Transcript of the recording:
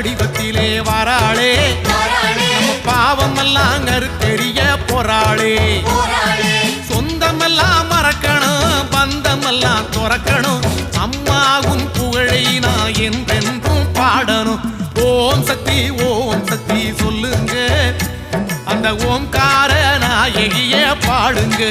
வடிவத்திலே வராளே நம்ம பாவமெல்லாம் கருத்தெறிய போறாளே சொந்தமெல்லாம் மறக்கணும் பந்தமெல்லாம் துறக்கணும் அம்மாவும் புகழை நான் என்றென்றும் பாடணும் ஓம் சக்தி சொல்லுங்க அந்த ஓம்கார நாயகிய பாடுங்க